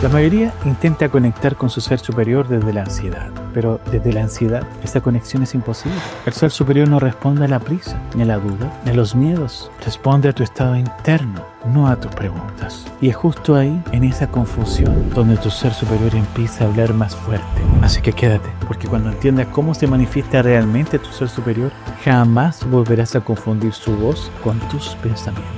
La mayoría intenta conectar con su ser superior desde la ansiedad, pero desde la ansiedad esa conexión es imposible. El ser superior no responde a la prisa, ni a la duda, ni a los miedos. Responde a tu estado interno, no a tus preguntas. Y es justo ahí, en esa confusión, donde tu ser superior empieza a hablar más fuerte. Así que quédate, porque cuando entiendas cómo se manifiesta realmente tu ser superior, jamás volverás a confundir su voz con tus pensamientos.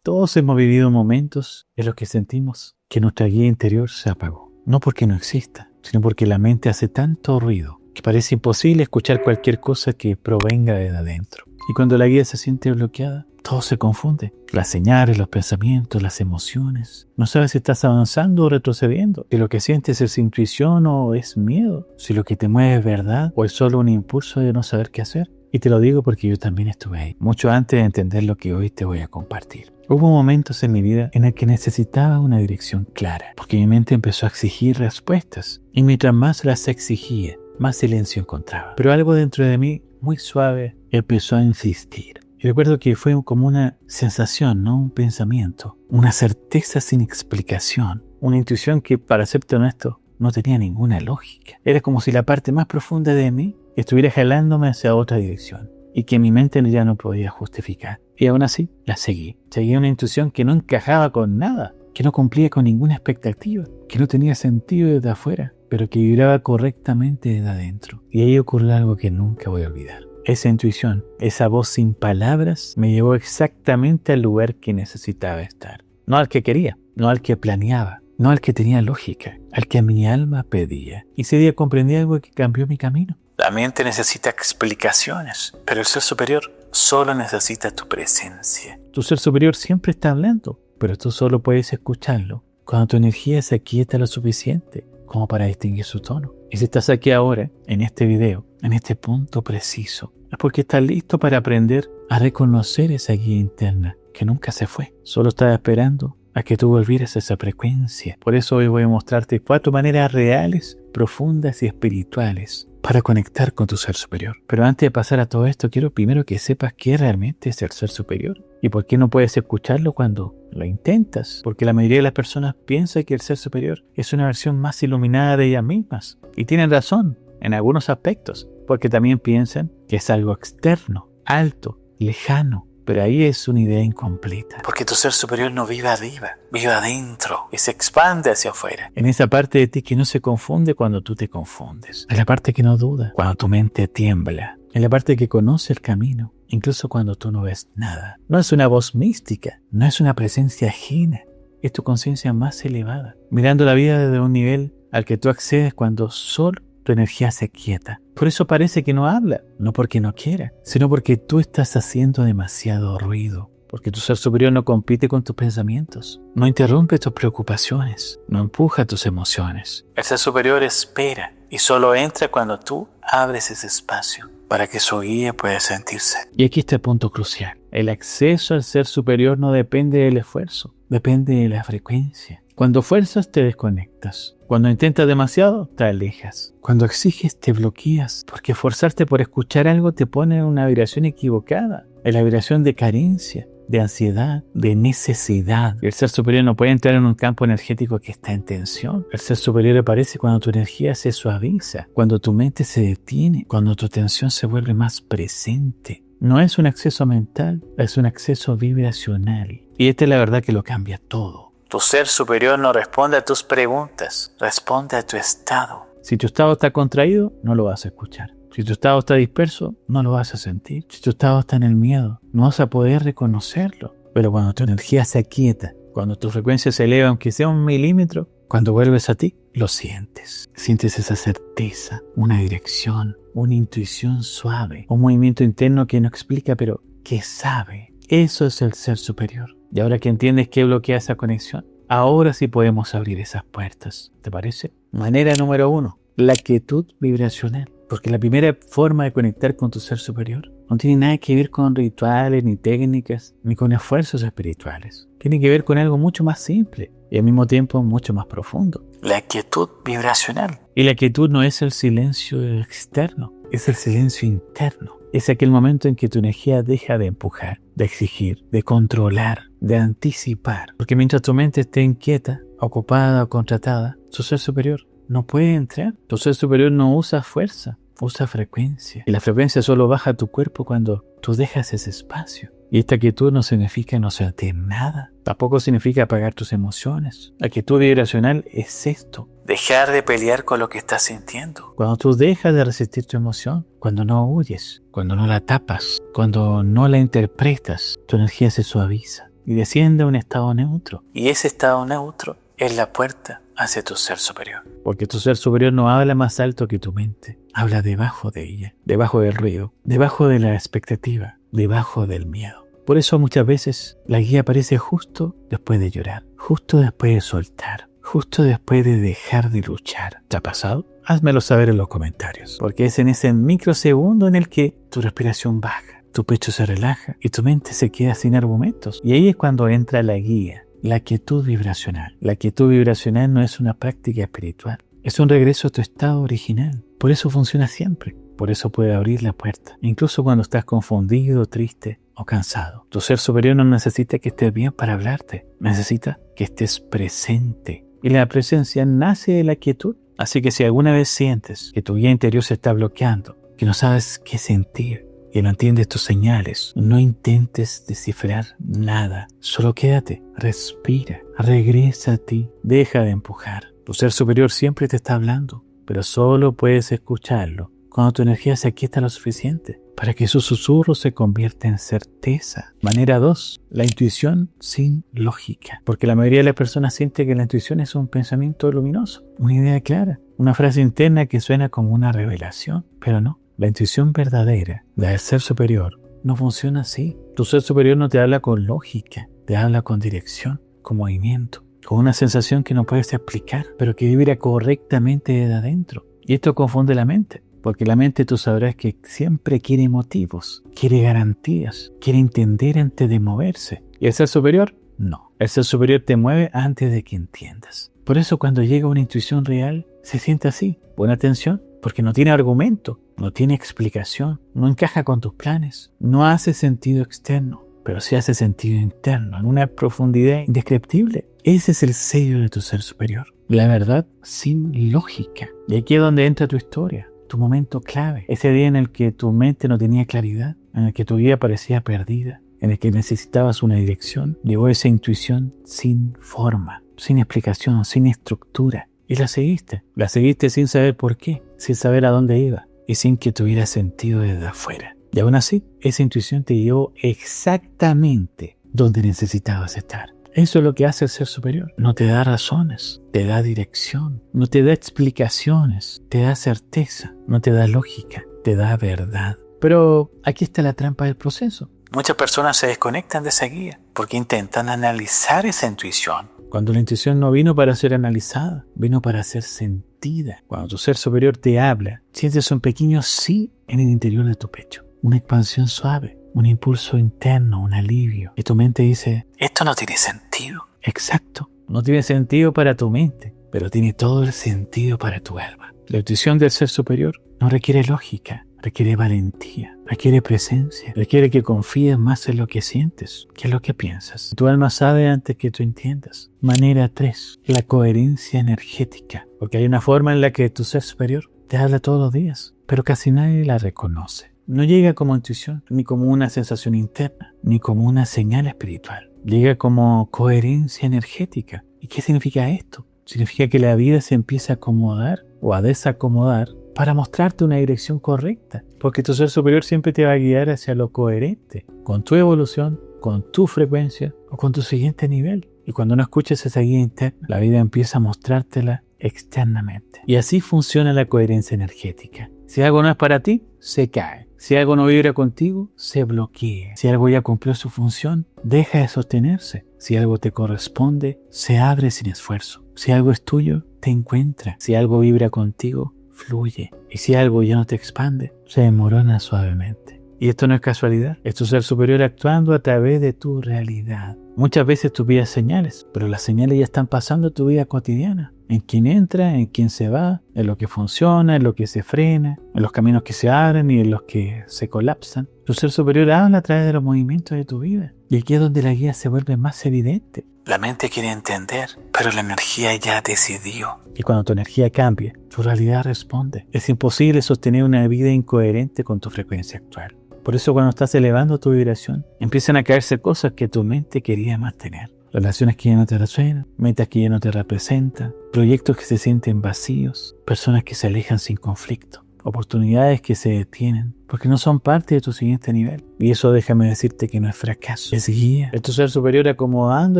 Todos hemos vivido momentos en los que sentimos que nuestra guía interior se apagó. No porque no exista, sino porque la mente hace tanto ruido que parece imposible escuchar cualquier cosa que provenga de adentro. Y cuando la guía se siente bloqueada, todo se confunde. Las señales, los pensamientos, las emociones. No sabes si estás avanzando o retrocediendo. Si lo que sientes es intuición o es miedo. Si lo que te mueve es verdad o es solo un impulso de no saber qué hacer. Y te lo digo porque yo también estuve ahí, mucho antes de entender lo que hoy te voy a compartir. Hubo momentos en mi vida en el que necesitaba una dirección clara, porque mi mente empezó a exigir respuestas. Y mientras más las exigía, más silencio encontraba. Pero algo dentro de mí, muy suave, empezó a insistir. Y recuerdo que fue como una sensación, no un pensamiento, una certeza sin explicación, una intuición que, para serte honesto, no tenía ninguna lógica. Era como si la parte más profunda de mí estuviera jalándome hacia otra dirección y que mi mente ya no podía justificar. Y aún así, la seguí. Seguí una intuición que no encajaba con nada, que no cumplía con ninguna expectativa, que no tenía sentido desde afuera, pero que vibraba correctamente desde adentro. Y ahí ocurrió algo que nunca voy a olvidar. Esa intuición, esa voz sin palabras, me llevó exactamente al lugar que necesitaba estar. No al que quería, no al que planeaba, no al que tenía lógica, al que mi alma pedía. Y ese día comprendí algo que cambió mi camino. La mente necesita explicaciones, pero el ser superior solo necesita tu presencia. Tu ser superior siempre está hablando, pero tú solo puedes escucharlo cuando tu energía se aquieta lo suficiente como para distinguir su tono. Y si estás aquí ahora, en este video, en este punto preciso, es porque estás listo para aprender a reconocer esa guía interna que nunca se fue. Solo estaba esperando a que tú volvieras a esa frecuencia. Por eso hoy voy a mostrarte 4 maneras reales, profundas y espirituales para conectar con tu ser superior. Pero antes de pasar a todo esto, quiero primero que sepas qué realmente es el ser superior y por qué no puedes escucharlo cuando lo intentas. Porque la mayoría de las personas piensa que el ser superior es una versión más iluminada de ellas mismas. Y tienen razón en algunos aspectos, porque también piensan que es algo externo, alto, lejano. Pero ahí es una idea incompleta. Porque tu ser superior no vive arriba, vive adentro y se expande hacia afuera. En esa parte de ti que no se confunde cuando tú te confundes. En la parte que no duda cuando tu mente tiembla. En la parte que conoce el camino, incluso cuando tú no ves nada. No es una voz mística, no es una presencia ajena. Es tu conciencia más elevada, mirando la vida desde un nivel al que tú accedes cuando solo tu energía se quieta. Por eso parece que no habla, no porque no quiera, sino porque tú estás haciendo demasiado ruido. Porque tu ser superior no compite con tus pensamientos, no interrumpe tus preocupaciones, no empuja tus emociones. El ser superior espera y solo entra cuando tú abres ese espacio para que su guía pueda sentirse. Y aquí está el punto crucial. El acceso al ser superior no depende del esfuerzo, depende de la frecuencia. Cuando fuerzas te desconectas. Cuando intentas demasiado, te alejas. Cuando exiges, te bloqueas. Porque esforzarte por escuchar algo te pone en una vibración equivocada. En la vibración de carencia, de ansiedad, de necesidad. El ser superior no puede entrar en un campo energético que está en tensión. El ser superior aparece cuando tu energía se suaviza, cuando tu mente se detiene, cuando tu atención se vuelve más presente. No es un acceso mental, es un acceso vibracional. Y esta es la verdad que lo cambia todo. Tu ser superior no responde a tus preguntas, responde a tu estado. Si tu estado está contraído, no lo vas a escuchar. Si tu estado está disperso, no lo vas a sentir. Si tu estado está en el miedo, no vas a poder reconocerlo. Pero cuando tu energía se aquieta, cuando tu frecuencia se eleva, aunque sea 1 milímetro, cuando vuelves a ti, lo sientes. Sientes esa certeza, una dirección, una intuición suave, un movimiento interno que no explica, pero que sabe. Eso es el ser superior. Y ahora que entiendes qué bloquea esa conexión, ahora sí podemos abrir esas puertas. ¿Te parece? Manera número 1, la quietud vibracional. Porque la primera forma de conectar con tu ser superior no tiene nada que ver con rituales, ni técnicas, ni con esfuerzos espirituales. Tiene que ver con algo mucho más simple y al mismo tiempo mucho más profundo. La quietud vibracional. Y la quietud no es el silencio externo, es el silencio interno. Es aquel momento en que tu energía deja de empujar, de exigir, de controlar, de anticipar. Porque mientras tu mente esté inquieta, ocupada o contratada, tu ser superior no puede entrar. Tu ser superior no usa fuerza, usa frecuencia. Y la frecuencia solo baja a tu cuerpo cuando tú dejas ese espacio. Y esta quietud no significa no sentir nada. Tampoco significa apagar tus emociones. La quietud vibracional es esto. Dejar de pelear con lo que estás sintiendo. Cuando tú dejas de resistir tu emoción, cuando no huyes, cuando no la tapas, cuando no la interpretas, tu energía se suaviza y desciende a un estado neutro. Y ese estado neutro es la puerta hacia tu ser superior. Porque tu ser superior no habla más alto que tu mente. Habla debajo de ella, debajo del ruido, debajo de la expectativa, debajo del miedo. Por eso muchas veces la guía aparece justo después de llorar, justo después de soltar, justo después de dejar de luchar. ¿Te ha pasado? Házmelo saber en los comentarios, porque es en ese microsegundo en el que tu respiración baja, tu pecho se relaja y tu mente se queda sin argumentos. Y ahí es cuando entra la guía, la quietud vibracional. La quietud vibracional no es una práctica espiritual, es un regreso a tu estado original. Por eso funciona siempre. Por eso puede abrir la puerta, incluso cuando estás confundido, triste o cansado. Tu ser superior no necesita que estés bien para hablarte, necesita que estés presente. Y la presencia nace de la quietud. Así que si alguna vez sientes que tu guía interior se está bloqueando, que no sabes qué sentir, que no entiendes tus señales, no intentes descifrar nada. Solo quédate, respira, regresa a ti, deja de empujar. Tu ser superior siempre te está hablando, pero solo puedes escucharlo cuando tu energía se aquieta lo suficiente para que su susurro se convierta en certeza. Manera 2. La intuición sin lógica. Porque la mayoría de las personas siente que la intuición es un pensamiento luminoso, una idea clara, una frase interna que suena como una revelación. Pero no, la intuición verdadera del ser superior no funciona así. Tu ser superior no te habla con lógica, te habla con dirección, con movimiento, con una sensación que no puedes explicar, pero que vibra correctamente desde adentro. Y esto confunde la mente. Porque la mente tú sabrás que siempre quiere motivos, quiere garantías, quiere entender antes de moverse. ¿Y el ser superior? No. El ser superior te mueve antes de que entiendas. Por eso cuando llega una intuición real, se siente así. Pon atención, porque no tiene argumento, no tiene explicación, no encaja con tus planes, no hace sentido externo, pero sí hace sentido interno, en una profundidad indescriptible. Ese es el sello de tu ser superior. La verdad sin lógica. Y aquí es donde entra tu historia. Tu momento clave, ese día en el que tu mente no tenía claridad, en el que tu vida parecía perdida, en el que necesitabas una dirección, llegó esa intuición sin forma, sin explicación, sin estructura. Y la seguiste sin saber por qué, sin saber a dónde iba y sin que tuviera sentido desde afuera. Y aún así, esa intuición te llevó exactamente donde necesitabas estar. Eso es lo que hace el ser superior. No te da razones, te da dirección, no te da explicaciones, te da certeza, no te da lógica, te da verdad. Pero aquí está la trampa del proceso. Muchas personas se desconectan de esa guía porque intentan analizar esa intuición. Cuando la intuición no vino para ser analizada, vino para ser sentida. Cuando tu ser superior te habla, sientes un pequeño sí en el interior de tu pecho. Una expansión suave. Un impulso interno, un alivio. Y tu mente dice, esto no tiene sentido. Exacto, no tiene sentido para tu mente, pero tiene todo el sentido para tu alma. La intuición del ser superior no requiere lógica, requiere valentía, requiere presencia, requiere que confíes más en lo que sientes que en lo que piensas. Tu alma sabe antes que tú entiendas. Manera 3, la coherencia energética. Porque hay una forma en la que tu ser superior te habla todos los días, pero casi nadie la reconoce. No llega como intuición, ni como una sensación interna, ni como una señal espiritual. Llega como coherencia energética. ¿Y qué significa esto? Significa que la vida se empieza a acomodar o a desacomodar para mostrarte una dirección correcta. Porque tu ser superior siempre te va a guiar hacia lo coherente, con tu evolución, con tu frecuencia o con tu siguiente nivel. Y cuando no escuches esa guía interna, la vida empieza a mostrártela externamente. Y así funciona la coherencia energética. Si algo no es para ti, se cae. Si algo no vibra contigo, se bloquea. Si algo ya cumplió su función, deja de sostenerse. Si algo te corresponde, se abre sin esfuerzo. Si algo es tuyo, te encuentra. Si algo vibra contigo, fluye. Y si algo ya no te expande, se desmorona suavemente. Y esto no es casualidad. Es tu ser superior actuando a través de tu realidad. Muchas veces tú pides señales, pero las señales ya están pasando a tu vida cotidiana. en quién entra, en quién se va, en lo que funciona, en lo que se frena, en los caminos que se abren y en los que se colapsan. Tu ser superior habla a través de los movimientos de tu vida. Y aquí es donde la guía se vuelve más evidente. La mente quiere entender, pero la energía ya decidió. Y cuando tu energía cambia, tu realidad responde. Es imposible sostener una vida incoherente con tu frecuencia actual. Por eso cuando estás elevando tu vibración, empiezan a caerse cosas que tu mente quería mantener. Relaciones que ya no te resuenan, metas que ya no te representan, proyectos que se sienten vacíos, personas que se alejan sin conflicto, oportunidades que se detienen porque no son parte de tu siguiente nivel. Y eso déjame decirte que no es fracaso, es guía. Es tu ser superior acomodando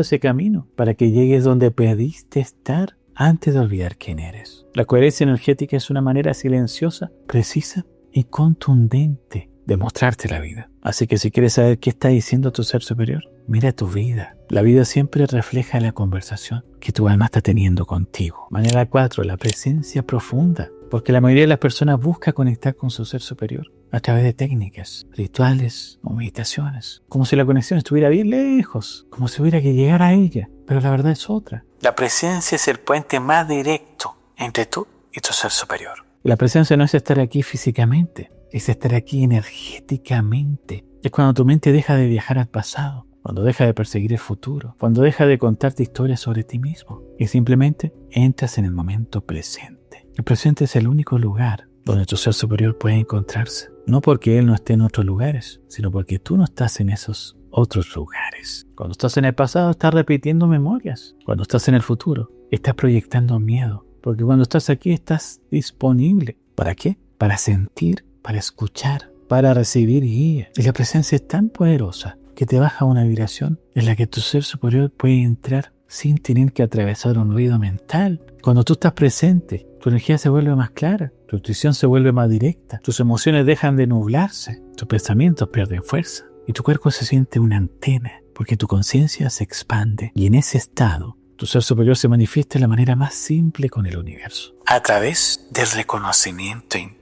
ese camino para que llegues donde pediste estar antes de olvidar quién eres. La coherencia energética es una manera silenciosa, precisa y contundente de mostrarte la vida. Así que si quieres saber qué está diciendo tu ser superior, mira tu vida. La vida siempre refleja la conversación que tu alma está teniendo contigo. Manera 4, la presencia profunda. Porque la mayoría de las personas busca conectar con su ser superior a través de técnicas, rituales o meditaciones. Como si la conexión estuviera bien lejos, como si hubiera que llegar a ella. Pero la verdad es otra. La presencia es el puente más directo entre tú y tu ser superior. La presencia no es estar aquí físicamente, es estar aquí energéticamente. Es cuando tu mente deja de viajar al pasado, cuando deja de perseguir el futuro, cuando deja de contarte historias sobre ti mismo y simplemente entras en el momento presente. El presente es el único lugar donde tu ser superior puede encontrarse. No porque él no esté en otros lugares, sino porque tú no estás en esos otros lugares. Cuando estás en el pasado, estás repitiendo memorias. Cuando estás en el futuro, estás proyectando miedo. Porque cuando estás aquí, estás disponible. ¿Para qué? Para sentir, para escuchar, para recibir guía. Y la presencia es tan poderosa que te baja una vibración en la que tu ser superior puede entrar sin tener que atravesar un ruido mental. Cuando tú estás presente, tu energía se vuelve más clara, tu intuición se vuelve más directa, tus emociones dejan de nublarse, tus pensamientos pierden fuerza y tu cuerpo se siente una antena porque tu conciencia se expande y en ese estado tu ser superior se manifiesta de la manera más simple con el universo, a través del reconocimiento interno.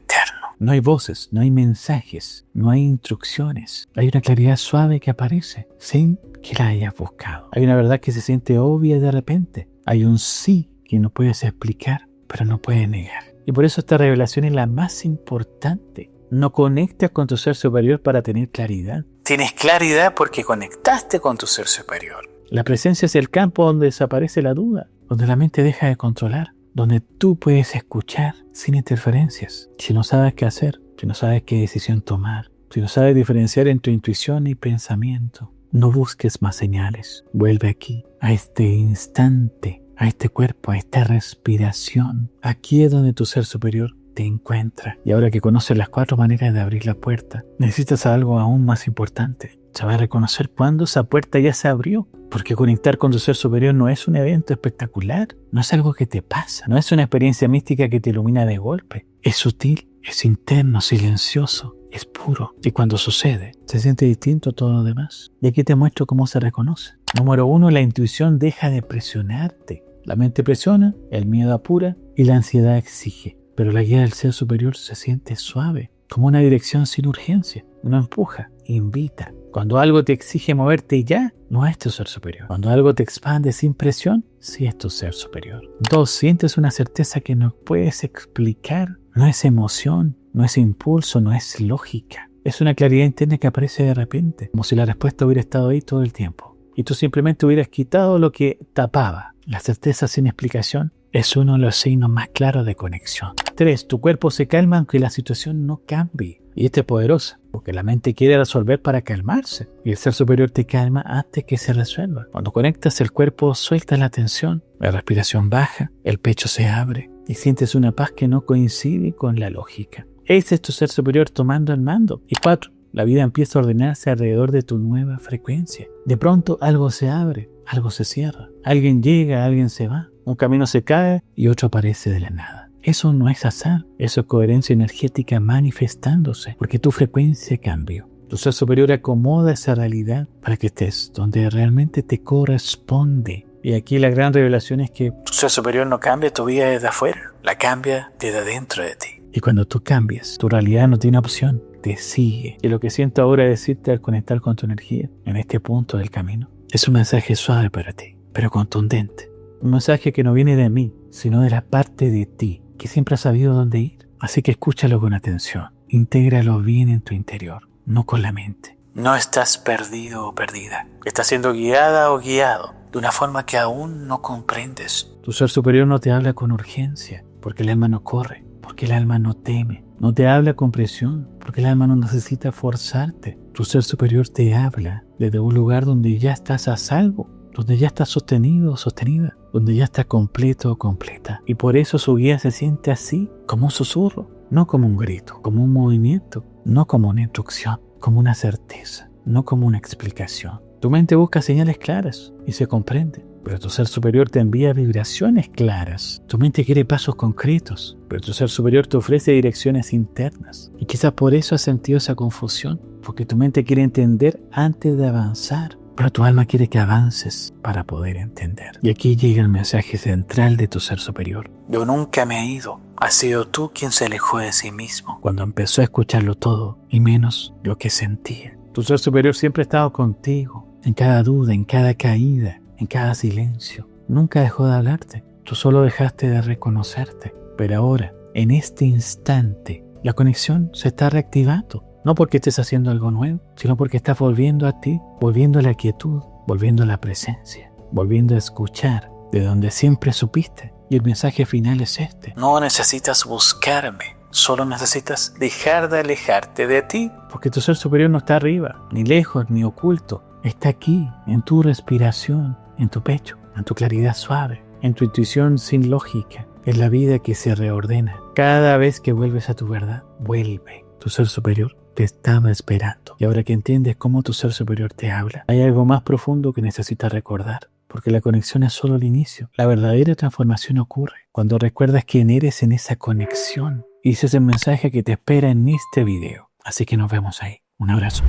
No hay voces, no hay mensajes, no hay instrucciones. Hay una claridad suave que aparece sin que la hayas buscado. Hay una verdad que se siente obvia de repente. Hay un sí que no puedes explicar, pero no puedes negar. Y por eso esta revelación es la más importante. No conectas con tu ser superior para tener claridad. Tienes claridad porque conectaste con tu ser superior. La presencia es el campo donde desaparece la duda, donde la mente deja de controlar, donde tú puedes escuchar sin interferencias. Si no sabes qué hacer, si no sabes qué decisión tomar, si no sabes diferenciar entre intuición y pensamiento, no busques más señales. Vuelve aquí, a este instante, a este cuerpo, a esta respiración. Aquí es donde tu ser superior te encuentra. Y ahora que conoces las 4 maneras de abrir la puerta, necesitas algo aún más importante. Saber reconocer cuándo esa puerta ya se abrió. Porque conectar con tu ser superior no es un evento espectacular, no es algo que te pasa, no es una experiencia mística que te ilumina de golpe. Es sutil, es interno, silencioso, es puro. Y cuando sucede, se siente distinto a todo lo demás. Y aquí te muestro cómo se reconoce. Número 1, la intuición deja de presionarte. La mente presiona, el miedo apura y la ansiedad exige. Pero la guía del ser superior se siente suave, como una dirección sin urgencia. No empuja, invita. Cuando algo te exige moverte ya, no es tu ser superior. Cuando algo te expande sin presión, sí es tu ser superior. 2, sientes una certeza que no puedes explicar. No es emoción, no es impulso, no es lógica. Es una claridad interna que aparece de repente, como si la respuesta hubiera estado ahí todo el tiempo. Y tú simplemente hubieras quitado lo que tapaba. La certeza sin explicación es uno de los signos más claros de conexión. 3, tu cuerpo se calma aunque la situación no cambie. Y esta es poderosa, porque la mente quiere resolver para calmarse. Y el ser superior te calma antes que se resuelva. Cuando conectas, el cuerpo suelta la tensión, la respiración baja, el pecho se abre y sientes una paz que no coincide con la lógica. Ese es tu ser superior tomando el mando. Y 4, la vida empieza a ordenarse alrededor de tu nueva frecuencia. De pronto algo se abre, algo se cierra. Alguien llega, alguien se va. Un camino se cae y otro aparece de la nada. Eso no es azar, eso es coherencia energética manifestándose, porque tu frecuencia cambió. Tu ser superior acomoda esa realidad para que estés donde realmente te corresponde. Y aquí la gran revelación es que tu ser superior no cambia tu vida desde afuera, la cambia desde adentro de ti. Y cuando tú cambias, tu realidad no tiene opción, te sigue. Y lo que siento ahora decirte al conectar con tu energía en este punto del camino es un mensaje suave para ti, pero contundente. Un mensaje que no viene de mí, sino de la parte de ti, que siempre has sabido dónde ir. Así que escúchalo con atención. Intégralo bien en tu interior, no con la mente. No estás perdido o perdida. Estás siendo guiada o guiado de una forma que aún no comprendes. Tu ser superior no te habla con urgencia, porque el alma no corre, porque el alma no teme. No te habla con presión, porque el alma no necesita forzarte. Tu ser superior te habla desde un lugar donde ya estás a salvo, donde ya estás sostenido o sostenida, donde ya estás completo o completa. Y por eso su guía se siente así, como un susurro, no como un grito, como un movimiento, no como una instrucción, como una certeza, no como una explicación. Tu mente busca señales claras y se comprende, pero tu ser superior te envía vibraciones claras. Tu mente quiere pasos concretos, pero tu ser superior te ofrece direcciones internas. Y quizás por eso has sentido esa confusión, porque tu mente quiere entender antes de avanzar, pero tu alma quiere que avances para poder entender. Y aquí llega el mensaje central de tu ser superior. Yo nunca me he ido. Has sido tú quien se alejó de sí mismo cuando empezó a escucharlo todo y menos lo que sentía. Tu ser superior siempre ha estado contigo, en cada duda, en cada caída, en cada silencio. Nunca dejó de hablarte. Tú solo dejaste de reconocerte. Pero ahora, en este instante, la conexión se está reactivando. No porque estés haciendo algo nuevo, sino porque estás volviendo a ti, volviendo a la quietud, volviendo a la presencia, volviendo a escuchar de donde siempre supiste. Y el mensaje final es este. No necesitas buscarme, solo necesitas dejar de alejarte de ti. Porque tu ser superior no está arriba, ni lejos, ni oculto. Está aquí, en tu respiración, en tu pecho, en tu claridad suave, en tu intuición sin lógica. Es la vida que se reordena. Cada vez que vuelves a tu verdad, vuelve. Tu ser superior te estaba esperando. Y ahora que entiendes cómo tu ser superior te habla, hay algo más profundo que necesitas recordar. Porque la conexión es solo el inicio. La verdadera transformación ocurre cuando recuerdas quién eres en esa conexión. Y ese es el mensaje que te espera en este video. Así que nos vemos ahí. Un abrazo.